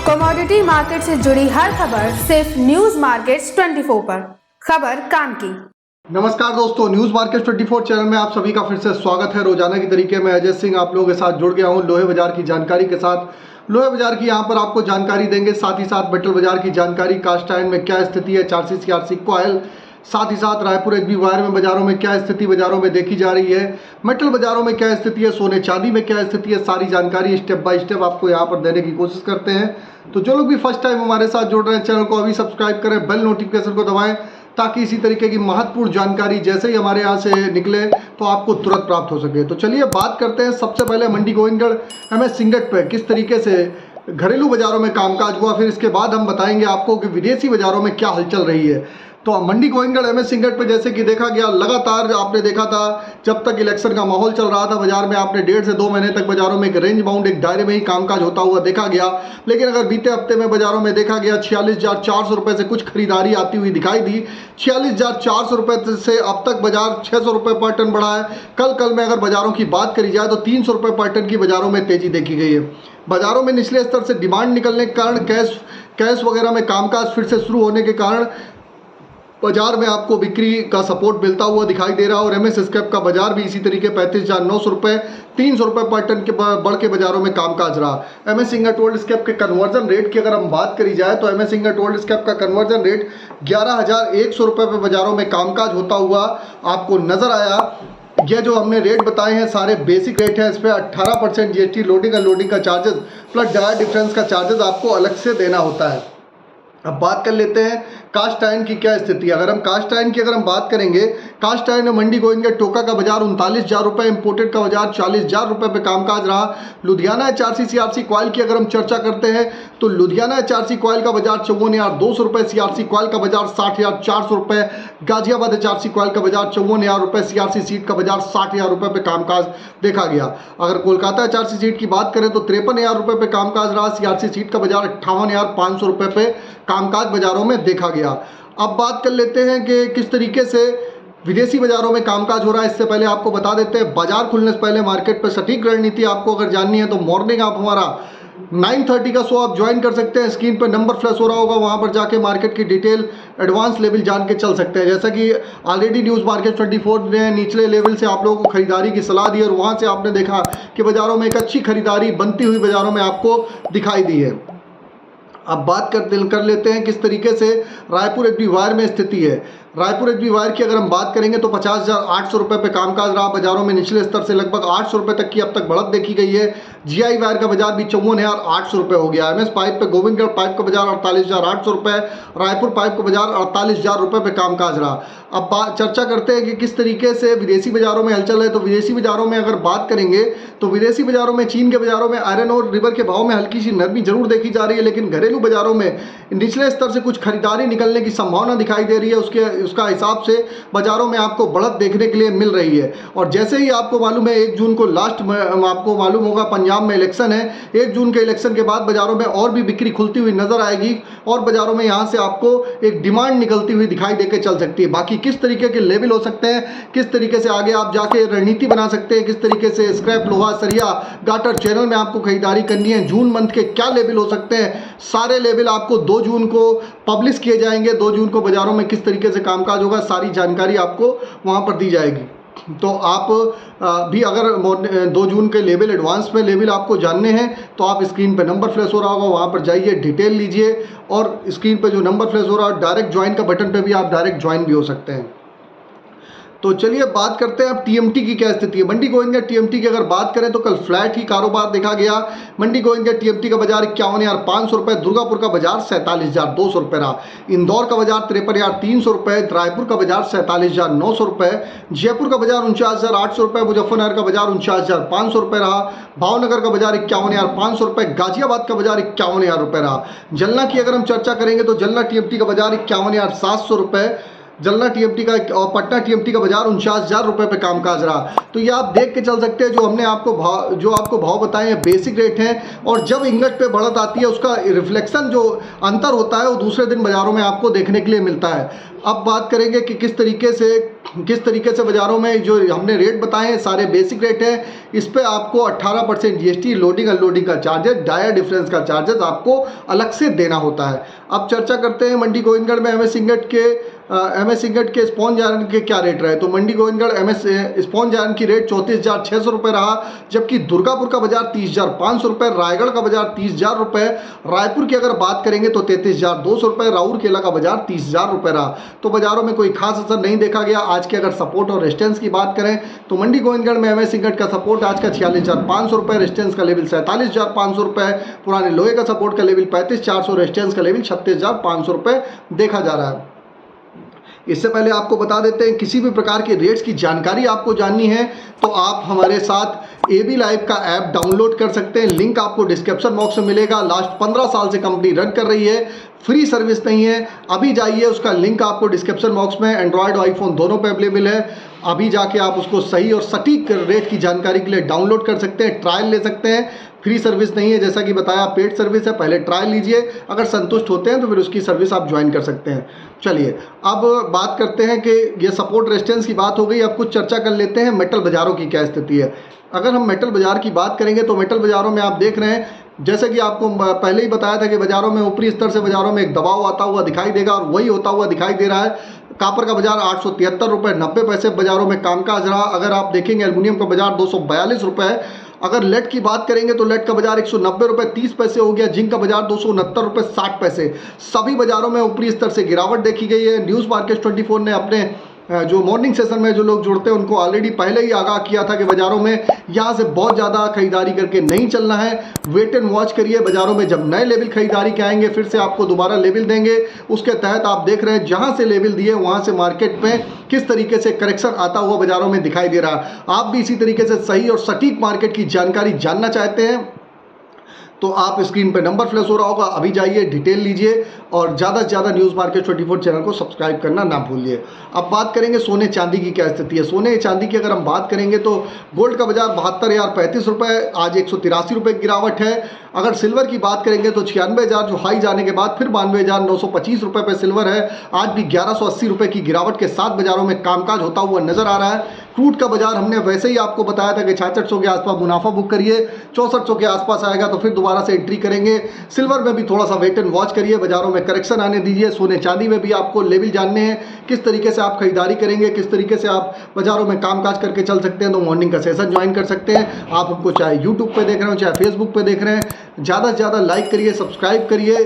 Commodity market से जुड़ी हर खबर सिर्फ न्यूज मार्केट्स 24 पर। खबर काम की। नमस्कार दोस्तों, न्यूज मार्केट 24 चैनल में आप सभी का फिर से स्वागत है। रोजाना की तरीके में अजय सिंह आप लोगों के साथ जुड़ गया हूं लोहे बाजार की जानकारी के साथ। लोहे बाजार की यहां पर आपको जानकारी देंगे, साथ ही साथ मेटल बाजार की जानकारी, कास्ट आयरन में क्या स्थिति है, 4C CRC कॉयल, साथ ही साथ रायपुर HB वायर में बाजारों में क्या स्थिति बाजारों में देखी जा रही है, मेटल बाजारों में क्या स्थिति है, सोने चांदी में क्या स्थिति है, सारी जानकारी स्टेप बाय स्टेप आपको यहाँ पर देने की कोशिश करते हैं। तो जो लोग भी फर्स्ट टाइम हमारे साथ जुड़ रहे हैं, चैनल को अभी सब्सक्राइब करें, बेल नोटिफिकेशन को दबाएं ताकि इसी तरीके की महत्वपूर्ण जानकारी जैसे ही हमारे यहाँ से निकले तो आपको तुरंत प्राप्त हो सके। तो चलिए बात करते हैं सबसे पहले मंडी गोविंदगढ़ MS सिंगट पे किस तरीके से घरेलू बाजारों में कामकाज हुआ, फिर इसके बाद हम बताएंगे आपको कि विदेशी बाजारों में क्या हलचल रही है। तो मंडी गोविंदगढ़ MS सिंगट पे जैसे कि देखा गया, लगातार आपने देखा था जब तक इलेक्शन का माहौल चल रहा था बाजार में, आपने 1.5 से 2 महीने तक बाजारों में एक रेंज बाउंड एक दायरे में ही कामकाज होता हुआ देखा गया। लेकिन अगर बीते हफ्ते में बाजारों में देखा गया 46,400 रुपये से कुछ खरीदारी आती हुई दिखाई दी। 46,400 रुपये से अब तक बाजार 600 रुपये पर टन बढ़ा है। कल में अगर बाजारों की बात करी जाए तो 300 रुपये पर टन की बाजारों में तेजी देखी गई है। बाजारों में निचले स्तर से डिमांड निकलने के कारण कैश वगैरह में कामकाज फिर से शुरू होने के कारण बाजार में आपको बिक्री का सपोर्ट मिलता हुआ दिखाई दे रहा है। और MS स्क्रैप का बाजार भी इसी तरीके 35,900 रुपये 300 रुपये पर टन के बढ़ के बाजारों में कामकाज रहा। MS सिंगट ओल्ड स्क्रैप के कन्वर्जन रेट की अगर हम बात करी जाए तो MS सिंगट ओल्ड स्क्रैप का कन्वर्जन रेट 11,100 रुपये पर बाजारों में कामकाज होता हुआ आपको नजर आया। ये जो हमने रेट बताए हैं सारे बेसिक रेट हैं, इस पर 18% GST, लोडिंग अनलोडिंग का चार्जेस प्लस डायर डिफरेंस का चार्जेस आपको अलग से देना होता है। अब बात कर लेते हैं कास्ट आयरन की क्या स्थिति है। अगर हम कास्ट आयरन की बात करेंगे, कास्ट आयरन में मंडी गोविंदगढ़ टोका का बाजार 39,000 रुपये, इंपोर्टेड का बाजार 40,000 रुपये पे कामकाज रहा। लुधियाना 4C CRC कॉयल की अगर हम चर्चा करते हैं तो लुधियाना 4C कॉयल का बाजार 54,200 रुपये, CRC कॉयल का बाजार 60,400 रुपये, गाजियाबाद 4C कॉयल का बाजार 54,000 रुपये, CRC सीट का बाजार 60,000 रुपये पे कामकाज देखा गया। अगर कोलकाता 4C सीट की बात करें तो 53,000 रुपये पे कामकाज रहा। CRC सीट का बाजार 58,500 रुपये पे कामकाज बाजारों में देखा गया। अब बात कर लेते हैं कि किस तरीके से विदेशी बाजारों में कामकाज हो रहा है। इससे पहले आपको बता देते हैं बाजार खुलने से पहले मार्केट पर सटीक रणनीति आपको अगर जाननी है तो मॉर्निंग आप हमारा 9:30 का शो आप ज्वाइन कर सकते हैं। स्क्रीन पर नंबर फ्लैश हो रहा होगा, वहां पर जाके मार्केट की डिटेल एडवांस लेवल जान के चल सकते हैं। जैसा कि ऑलरेडी न्यूज़ मार्केट 24 ने निचले लेवल से आप लोगों को खरीदारी की सलाह दी और वहां से आपने देखा कि बाजारों में एक अच्छी खरीदारी बनती हुई बाजारों में आपको दिखाई दी है। अब बात कर लेते हैं किस तरीके से रायपुर HB वायर में स्थिति है। रायपुर HB वायर की अगर हम बात करेंगे तो 50,800 रुपये पे कामकाज रहा। बाजारों में निचले स्तर से लगभग 800 रुपये तक की अब तक बढ़त देखी गई है। GI वायर का बाजार भी 54,800 रुपये हो गया। MS पाइप पे गोविंदगढ़ पाइप का बाजार 48,800 रुपये, रायपुर पाइप का बाजार 48,000 रुपये पे कामकाज रहा। अब चर्चा करते हैं कि किस तरीके से विदेशी बाजारों में हलचल है। तो विदेशी बाजारों में अगर बात करेंगे तो विदेशी बाजारों में चीन के बाजारों में आयरन और रिवर के भाव में हल्की सी नरमी जरूर देखी जा रही है, लेकिन घरेलू बाजारों में निचले स्तर से कुछ खरीदारी निकलने की संभावना दिखाई दे रही है। उसका हिसाब से बाजारों में आपको बढ़त देखने के लिए मिल रही है। और जैसे ही आपको मालूम है 1 जून को लास्ट में आपको मालूम होगा पंजाब में इलेक्शन है। 1 जून के इलेक्शन के बाद बाजारों में और भी बिक्री खुलती हुई नजर आएगी और बाजारों में यहां से आपको एक डिमांड निकलती हुई दिखाई देकर चल सकती है। बाकी किस तरीके के लेवल हो सकते हैं, किस तरीके से आगे आप जाके रणनीति बना सकते हैं, किस तरीके से स्क्रैप लोहा सरिया गाटर चैनल में आपको खरीदारी करनी है, जून मंथ के क्या लेवल हो सकते हैं, सारे लेवल आपको 2 जून को पब्लिश किए जाएंगे। 2 जून को बाजारों में किस तरीके से कामकाज होगा सारी जानकारी आपको वहां पर दी जाएगी। तो आप भी अगर 2 जून के लेवल एडवांस में लेवल आपको जानने हैं तो आप स्क्रीन पे नंबर फ्लैश हो रहा होगा, वहां पर जाइए, डिटेल लीजिए और स्क्रीन पे जो नंबर फ्लैश हो रहा है डायरेक्ट ज्वाइन का बटन पे भी आप डायरेक्ट ज्वाइन भी हो सकते हैं। तो चलिए बात करते हैं अब TMT की क्या स्थिति है। मंडी गोविंदगढ़ TMT की अगर बात करें तो कल फ्लैट ही कारोबार देखा गया। मंडी गोविंदगढ़ TMT का बाजार 51,500 रुपये, दुर्गापुर का बाजार 47,200 रुपये रहा। इंदौर का बाजार 53,300 रुपये, रायपुर का बाजार 47,900 रुपये, जयपुर का बाजार 49,800 रुपये, मुजफ्फरनगर का बाजार 49,500 रुपये रहा, भावनगर का बाजार 51,500 रुपये, गाजियाबाद का बाजार 51,000 रुपये रहा। जलना की अगर हम चर्चा करेंगे तो जलना TMT का बाजार 51,700 रुपये, जलना टीएमटी का और पटना टीएमटी का बाजार 49,000 रुपये पे कामकाज रहा। तो ये आप देख के चल सकते हैं, जो हमने आपको भाव बताए हैं बेसिक रेट हैं, और जब इंगट पे बढ़त आती है उसका रिफ्लेक्शन जो अंतर होता है वो दूसरे दिन बाजारों में आपको देखने के लिए मिलता है। अब बात करेंगे कि किस तरीके से बाजारों में जो हमने रेट बताए हैं सारे बेसिक रेट हैं। इस पे आपको 18% जीएसटी, लोडिंग अनलोडिंग का चार्जेस, डायर डिफरेंस का चार्जेस आपको अलग से देना होता है। अब चर्चा करते हैं मंडी गोविंदगढ़ में एमएस इंगट के स्पॉन्ज आयरन के क्या रेट रहे। तो मंडी गोविंदगढ़ एमएस स्पॉन्ज आयरन की रेट 34,600 रुपये रहा, जबकि दुर्गापुर का बाजार 30,500 रुपये, रायगढ़ का बाजार 30,000 रुपये, रायपुर की अगर बात करेंगे तो 33,200 रुपये, राउरकेला का बाजार 30,000 रुपये रहा। तो बाजारों में कोई खास असर नहीं देखा गया। आज के अगर सपोर्ट और रेजिस्टेंस की बात करें तो मंडी गोविंदगढ़ में एमएस इंगट का सपोर्ट आज का 46,500 रुपये, रेजिस्टेंस का लेवल 47,500 रुपये, पुराने लोहे का सपोर्ट का लेवल 35,400, रेजिस्टेंस का लेवल 36,500 रुपये देखा जा रहा है। इससे पहले आपको बता देते हैं, किसी भी प्रकार के रेट्स की जानकारी आपको जाननी है तो आप हमारे साथ एबी लाइव का ऐप डाउनलोड कर सकते हैं। लिंक आपको डिस्क्रिप्शन बॉक्स में मिलेगा। लास्ट 15 साल से कंपनी रन कर रही है, फ्री सर्विस नहीं है। अभी जाइए, उसका लिंक आपको डिस्क्रिप्शन बॉक्स में एंड्रॉयड और आईफोन दोनों पे अवेलेबल है। अभी जाके आप उसको सही और सटीक रेट की जानकारी के लिए डाउनलोड कर सकते हैं, ट्रायल ले सकते हैं। फ्री सर्विस नहीं है, जैसा कि बताया पेड सर्विस है। पहले ट्रायल लीजिए, अगर संतुष्ट होते हैं तो फिर उसकी सर्विस आप ज्वाइन कर सकते हैं। चलिए अब बात करते हैं कि ये सपोर्ट रेजिस्टेंस की बात हो गई, अब कुछ चर्चा कर लेते हैं मेटल बाजारों की क्या स्थिति है। अगर हम मेटल बाजार की बात करेंगे तो मेटल बाजारों में आप देख रहे हैं, जैसे कि आपको पहले ही बताया था कि बाजारों में ऊपरी स्तर से बाजारों में एक दबाव आता हुआ दिखाई देगा और वही होता हुआ दिखाई दे रहा है। कॉपर का बाजार 873 रुपये 90 पैसे बाजारों में कामकाज रहा। अगर आप देखेंगे एल्युमिनियम का बाजार 242 रुपये। अगर लेड की बात करेंगे तो लेड का बाजार 190 रुपये 30 पैसे हो गया। जिंक का बाजार 269 रुपये 60 पैसे। सभी बाजारों में ऊपरी स्तर से गिरावट देखी गई है। न्यूज़ मार्केट 24 ने अपने जो मॉर्निंग सेशन में जो लोग जुड़ते हैं उनको ऑलरेडी पहले ही आगाह किया था कि बाजारों में यहाँ से बहुत ज़्यादा खरीदारी करके नहीं चलना है, वेट एंड वॉच करिए। बाजारों में जब नए लेवल खरीदारी के आएंगे फिर से आपको दोबारा लेवल देंगे। उसके तहत आप देख रहे हैं जहाँ से लेवल दिए वहाँ से मार्केट में किस तरीके से करेक्शन आता हुआ बाजारों में दिखाई दे रहा है। आप भी इसी तरीके से सही और सटीक मार्केट की जानकारी जानना चाहते हैं तो आप स्क्रीन पे नंबर फ्लैश हो रहा होगा, अभी जाइए डिटेल लीजिए और ज़्यादा से ज़्यादा न्यूज़ मार्केट 24 चैनल को सब्सक्राइब करना ना भूलिए। अब बात करेंगे सोने चांदी की क्या स्थिति है। सोने चांदी की अगर हम बात करेंगे तो गोल्ड का बाजार 72,035 रुपये, आज 183 रुपये की गिरावट है। अगर सिल्वर की बात करेंगे तो 96,000 जो हाई जाने के बाद फिर 92,925 रुपये पे सिल्वर है। आज भी 1180 रुपये की गिरावट के साथ बाजारों में कामकाज होता हुआ नजर आ रहा है। क्रूड का बाजार हमने वैसे ही आपको बताया था कि 6600 के आसपास मुनाफा बुक करिए, 6400 के आसपास आएगा तो फिर दोबारा से एंट्री करेंगे। सिल्वर में भी थोड़ा सा वेट एंड वॉच करिए, बाजारों में करेक्शन आने दीजिए। सोने चांदी में भी आपको लेवल जानने हैं, किस तरीके से आप खरीदारी करेंगे, किस तरीके से आप बाजारों में कामकाज करके चल सकते हैं। तो मॉर्निंग का सेशन ज्वाइन कर सकते हैं। आप हमको चाहे यूट्यूब पे देख रहे हो चाहे फेसबुक पे देख रहे हैं, ज़्यादा से ज़्यादा लाइक करिए, सब्सक्राइब करिए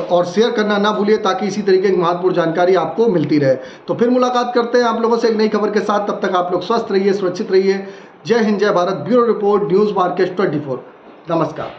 और शेयर करना ना भूलिए ताकि इसी तरीके की महत्वपूर्ण जानकारी आपको मिलती रहे। तो फिर मुलाकात करते हैं आप लोगों से एक नई खबर के साथ। तब तक आप लोग स्वस्थ रहिए, सुरक्षित रहिए। जय हिंद, जय Bharat. Bureau report, news market 24। नमस्कार।